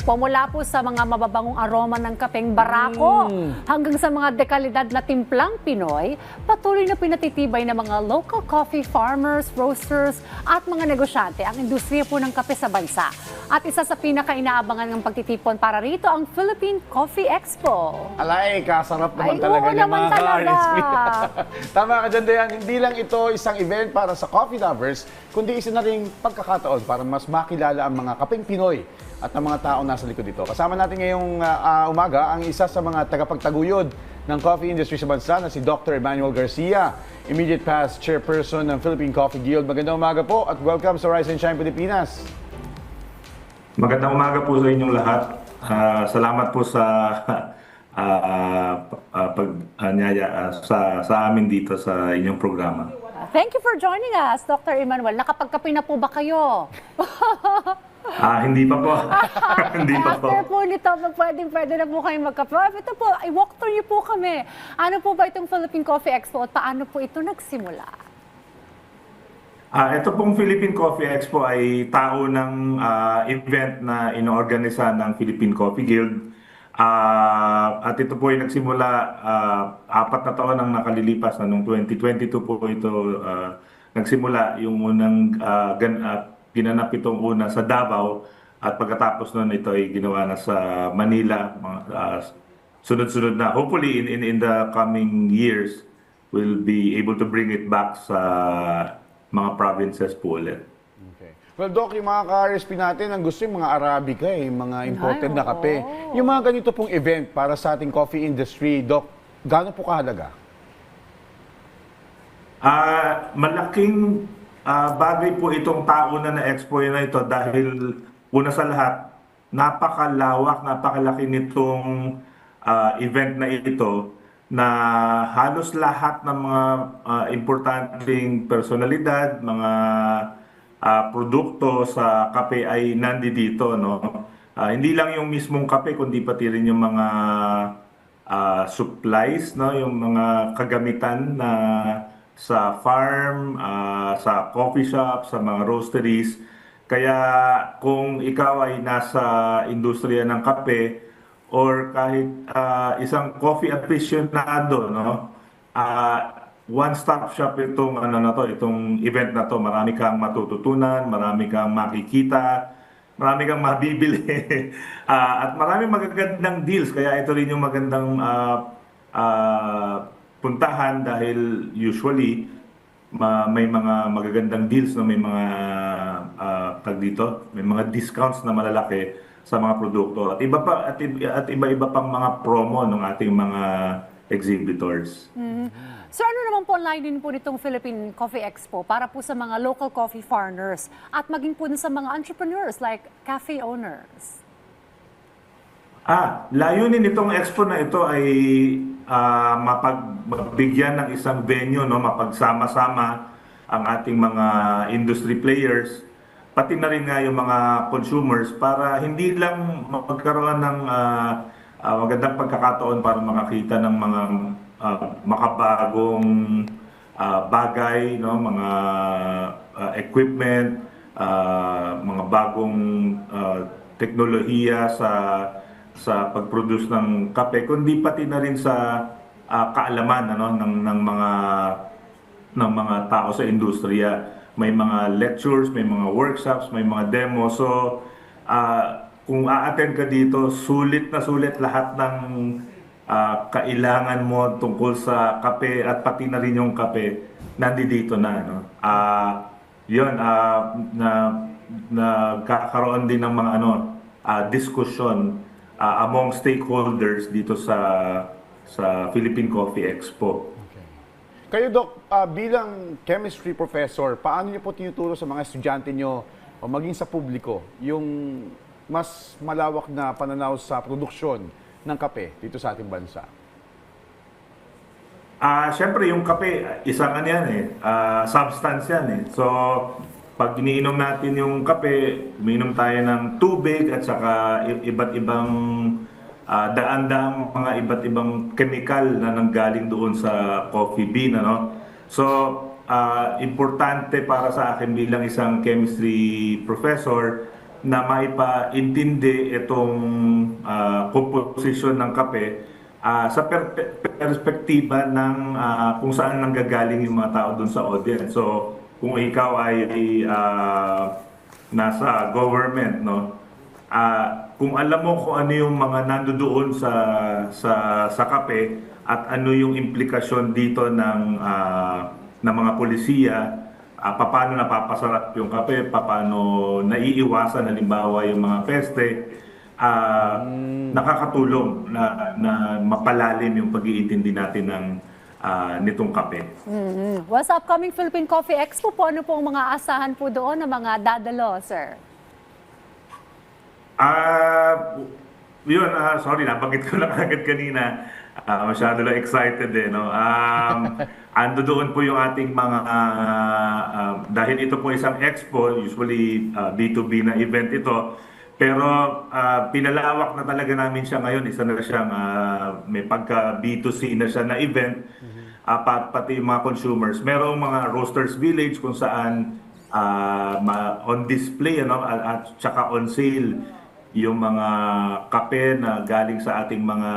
po, mula po sa mga mababangong aroma ng kapeng barako hanggang sa mga dekalidad na timplang Pinoy, patuloy na pinatitibay ng mga local coffee farmers, roasters at mga negosyante ang industriya po ng kape sa bansa. At isa sa pinaka-inaabangan ng pagtitipon para rito ang Philippine Coffee Expo. Alay, kasarap naman Ay, talaga oo niya naman mga talaga. ka-RSP. Tama ka dyan, Dayan. Hindi lang ito isang event para sa coffee lovers, kundi isa na ring pagkakataon para mas makilala ang mga kapeng Pinoy at ang mga taong nasa likod dito. Kasama natin ngayong umaga ang isa sa mga tagapagtaguyod ng coffee industry sa bansa na si Dr. Emmanuel Garcia, immediate past chairperson ng Philippine Coffee Guild. Magandang umaga po at welcome sa Rise and Shine Pilipinas. Magandang umaga po sa inyong lahat. Salamat po sa pag-anyaya sa amin dito sa inyong programa. Thank you for joining us, Dr. Emmanuel. Nakapagkape na po ba kayo? Hindi pa po. Hindi pa po. After po nito, pwede na po kayo magkape. Ito po, i-walk through niyo po kami. Ano po ba itong Philippine Coffee Expo at paano po ito nagsimula? Ito pong Philippine Coffee Expo ay tao ng event na inoorganisa ng Philippine Coffee Guild. At ito po ay nagsimula 4 na taon ang nakalilipas na noong 2022 po ito nagsimula yung unang ginanap itong una sa Davao at pagkatapos noon ito ay ginawa na sa Manila. Sunod-sunod na. Hopefully in the coming years we'll be able to bring it back sa mga provinces po ulit. Okay. Well, Doc, yung mga ka-RSP natin, ang gusto yung mga Arabica, mga imported na kape. Yung mga ganito pong event para sa ating coffee industry, Doc, gaano po kahalaga? Malaking bagay po itong taon na expo na ito dahil una sa lahat, napakalawak, napakalaki nitong event na ito na halos lahat ng mga importanteng personalidad, mga produkto sa kape ay nandito, no? Hindi lang yung mismong kape kundi pati rin yung mga supplies, no, yung mga kagamitan na sa farm, sa coffee shop, sa mga roasteries. Kaya kung ikaw ay nasa industriya ng kape or kahit isang coffee aficionado, no, one-stop shop itong itong event na to. Marami kang matututunan, marami kang makikita, marami kang mabibili at marami magagandang deals. Kaya ito rin yung magandang puntahan dahil usually may mga magagandang deals, no, may mga may mga discounts na malalaki sa mga produkto at iba-iba pang mga promo ng ating mga exhibitors. So ano naman po ang line din po nitong Philippine Coffee Expo para po sa mga local coffee farmers at maging po sa mga entrepreneurs like cafe owners? Layunin nitong expo na ito ay mapagbigyan ng isang venue, no, mapagsama-sama ang ating mga industry players, pati na rin nga yung mga consumers para hindi lang magkaroon ng magandang pagkakataon para makakita ng mga makabagong bagay, no, mga equipment, mga bagong teknolohiya sa pag-produce ng kape, kundi pati na rin sa kaalaman, ano, ng mga tao sa industriya. May mga lectures, may mga workshops, may mga demos. So kung a-attend ka dito, sulit na sulit lahat ng kailangan mo tungkol sa kape at pati na rin yung kape nandito na, no? Yun, nagkakaroon din ng mga diskusyon among stakeholders dito sa Philippine Coffee Expo. Okay. Kayo, Doc, bilang chemistry professor, paano niyo po tinuturo sa mga estudyante niyo o maging sa publiko yung mas malawak na pananaw sa produksyon ng kape dito sa ating bansa? Siyempre yung kape, isang substance yan eh. So, pag iniinom natin yung kape, uminom tayo ng tubig at saka iba't ibang daan-daang mga iba't ibang chemical na nanggaling doon sa coffee bean, ano? So, importante para sa akin bilang isang chemistry professor na maipaintindi itong komposisyon ng kape sa perspektiba ng kung saan nanggagaling yung mga tao dun sa audience. So, kung ikaw ay nasa government, no, kung alam mo kung ano yung mga nandoon sa kape at ano yung implikasyon dito ng mga polisiya, paano napapasarap yung kape, paano naiiwasan halimbawa yung mga peste, nakakatulong na mapalalim yung pag-iintindi natin ng nitong kape. Well, sa upcoming Philippine Coffee Expo po, ano po ang mga asahan po doon ng mga dadalo, sir? Yun, sorry, nabanggit ko lang agad kanina. Masyado lang excited no? Ando doon po yung ating mga, dahil ito po isang expo, usually B2B na event ito, pero pinalawak na talaga namin siya ngayon. Isa na siyang may pagka B2C na siya na event, pati yung mga consumers. Merong mga Roasters Village kung saan on display at saka on sale yung mga kape na galing sa ating mga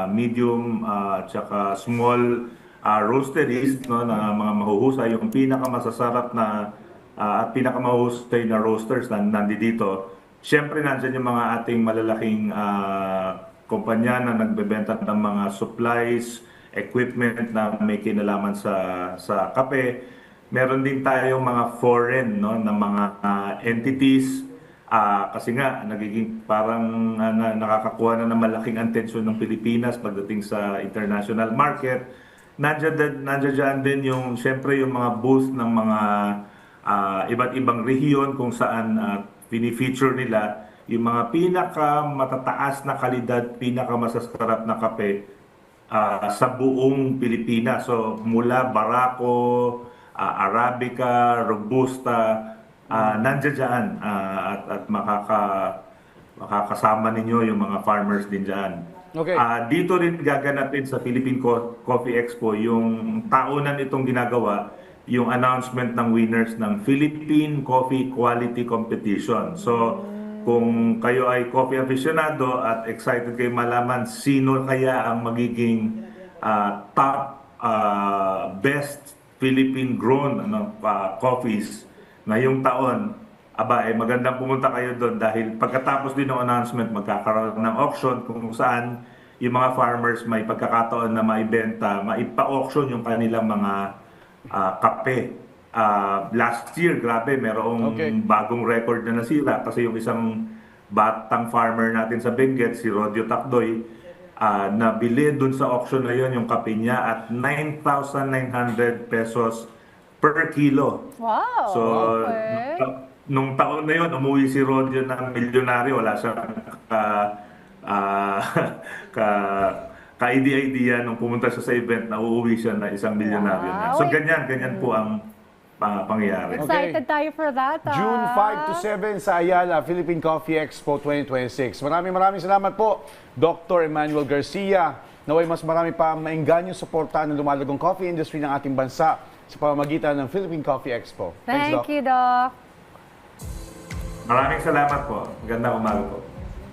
medium at saka small roasteries, no, na mga mahuhusay, yung pinakamasasarap na at pinakamahusay na roasters na nandito. Siyempre nandiyan yung mga ating malalaking kumpanya na nagbebenta ng mga supplies, equipment na may kinalaman sa kape. Meron din tayong mga foreign, no, na mga entities. Kasi nga, nagiging parang nakakakuha na ng malaking atensyon ng Pilipinas pagdating sa international market. Nandiyan din yung, syempre, yung mga booth ng mga iba't ibang rehiyon kung saan pinifeature nila yung mga pinakamatataas na kalidad, pinakamasasarap na kape sa buong Pilipinas. So, mula Barako, Arabica, Robusta, nandiyan dyan at makakasama ninyo yung mga farmers din dyan. Okay. Dito rin gaganapin sa Philippine Coffee Expo yung taonan itong ginagawa, yung announcement ng winners ng Philippine Coffee Quality Competition. So, kung kayo ay coffee aficionado at excited kayo malaman sino kaya ang magiging top best Philippine grown coffees ngayong taon, magandang pumunta kayo doon dahil pagkatapos din ng announcement, magkakaroon ng auction kung saan yung mga farmers may pagkakataon na maibenta, maipa-auction yung kanilang mga kape. Last year, grabe, merong bagong record na nasira kasi yung isang batang farmer natin sa Benguet, si Rodio Takdoy, nabili dun sa auction na yun yung kape niya at 9,900 pesos per kilo. Wow! So, nung taon na yun, umuwi si Rodio ng milyonaryo. Wala siyang ka-idea nung pumunta siya sa event na uuwi siya na isang milyonaryo. Wow. So, ganyan po ang pangyayari. Excited tayo for that. June 5 to 7 sa Ayala, Philippine Coffee Expo 2026. Maraming salamat po, Dr. Emmanuel Garcia. Naway mas marami pa maingganyo suportahan ng lumalagong coffee industry ng ating bansa sa pamamagitan ng Philippine Coffee Expo. Thanks, Doc. Thank you, Doc. Maraming salamat po. Magandang umaga po.